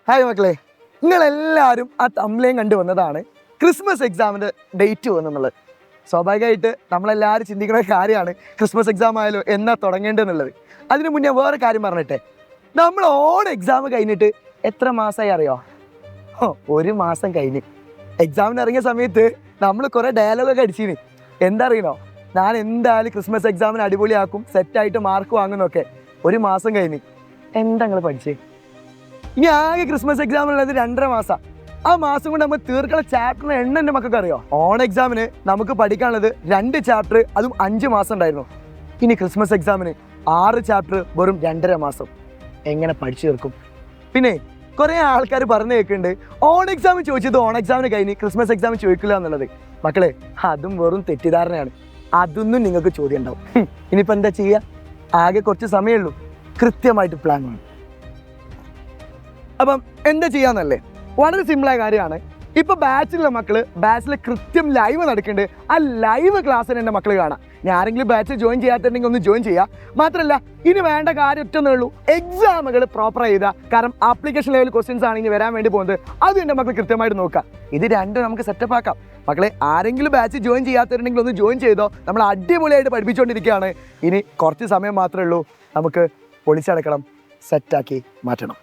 Hi മക്കളെ, നിങ്ങളെല്ലാവരും ആ തമ്മിലേയും കണ്ടുവന്നതാണ് ക്രിസ്മസ് എക്സാമിൻ്റെ ഡേറ്റ് വന്നെന്നുള്ളത്. സ്വാഭാവികമായിട്ട് നമ്മളെല്ലാവരും ചിന്തിക്കുന്ന കാര്യമാണ് ക്രിസ്മസ് എക്സാം ആയാലും എന്നാ തുടങ്ങേണ്ടതെന്നുള്ളത്. അതിന് മുന്നേ വേറെ കാര്യം പറഞ്ഞിട്ടെ, നമ്മൾ ഓൺ എക്സാം കഴിഞ്ഞിട്ട് എത്ര മാസമായി അറിയോ? ഒരു മാസം കഴിഞ്ഞ്. എക്സാമിന് ഇറങ്ങിയ സമയത്ത് നമ്മൾ കുറേ ഡയലോഗൊക്കെ അടിച്ചിന്. എന്താ അറിയണോ? ഞാൻ എന്തായാലും ക്രിസ്മസ് എക്സാമിന് അടിപൊളിയാക്കും, സെറ്റായിട്ട് മാർക്ക് വാങ്ങുന്നൊക്കെ. ഒരു മാസം കഴിഞ്ഞ് എന്താ നിങ്ങൾ പഠിച്ചേ? ഇനി ആകെ ക്രിസ്മസ് എക്സാമിനുള്ളത് 2.5 മാസം. ആ മാസം കൊണ്ട് നമ്മൾ തീർക്കുന്ന ചാപ്റ്ററിന് എണ്ണം എൻ്റെ മക്കൾക്ക് അറിയോ? ഓൺ എക്സാമിന് നമുക്ക് പഠിക്കാനുള്ളത് 2 ചാപ്റ്റർ, അതും 5 മാസം ഉണ്ടായിരുന്നു. ഇനി ക്രിസ്മസ് എക്സാമിന് 6 ചാപ്റ്റർ, വെറും 2.5 മാസം. എങ്ങനെ പഠിച്ചു തീർക്കും? പിന്നെ കുറേ ആൾക്കാർ പറഞ്ഞു കേൾക്കുന്നുണ്ട്, ഓൺ എക്സാം ചോദിച്ചത് ഓൺ എക്സാമിന് കഴിഞ്ഞ് ക്രിസ്മസ് എക്സാം ചോദിക്കില്ല എന്നുള്ളത്. മക്കളെ, അതും വെറും തെറ്റിദ്ധാരണയാണ്. അതൊന്നും നിങ്ങൾക്ക് ചോദ്യം ഉണ്ടാവും. ഇനിയിപ്പോൾ എന്താ ചെയ്യുക? ആകെ കുറച്ച് സമയമേ ഉള്ളൂ. കൃത്യമായിട്ട് പ്ലാൻ വേണം. അപ്പം എന്താ ചെയ്യാന്നല്ലേ? വളരെ സിമ്പിളായ കാര്യമാണ്. ഇപ്പോൾ ബാച്ചിലുള്ള മക്കൾ ബാച്ചിൽ കൃത്യം ലൈവ് നടക്കുന്നുണ്ട്. ആ ലൈവ് ക്ലാസ്സിന് എൻ്റെ മക്കൾ കാണാം. ഞാൻ ആരെങ്കിലും ബാച്ചിൽ ജോയിൻ ചെയ്യാത്തുണ്ടെങ്കിൽ ഒന്ന് ജോയിൻ ചെയ്യുക. മാത്രമല്ല, ഇനി വേണ്ട കാര്യം ഒറ്റൊന്നേ ഉള്ളൂ, എക്സാമുകൾ പ്രോപ്പർ ചെയ്താൽ. കാരണം ആപ്ലിക്കേഷൻ ലെവൽ ക്വസ്റ്റ്യൻസ് ആണ് ഇനി വരാൻ വേണ്ടി പോകുന്നത്. അതും എൻ്റെ മക്കൾ കൃത്യമായിട്ട് നോക്കാം. ഇത് രണ്ടും നമുക്ക് സെറ്റപ്പ് ആക്കാം. മക്കളെ, ആരെങ്കിലും ബാച്ച് ജോയിൻ ചെയ്യാത്തവരുണ്ടെങ്കിൽ ഒന്ന് ജോയിൻ ചെയ്തോ. നമ്മൾ അടിപൊളിയായിട്ട് പഠിപ്പിച്ചുകൊണ്ടിരിക്കുകയാണ്. ഇനി കുറച്ച് സമയം മാത്രമേ ഉള്ളൂ. നമുക്ക് പൊളിച്ചടക്കണം, സെറ്റാക്കി മാറ്റണം.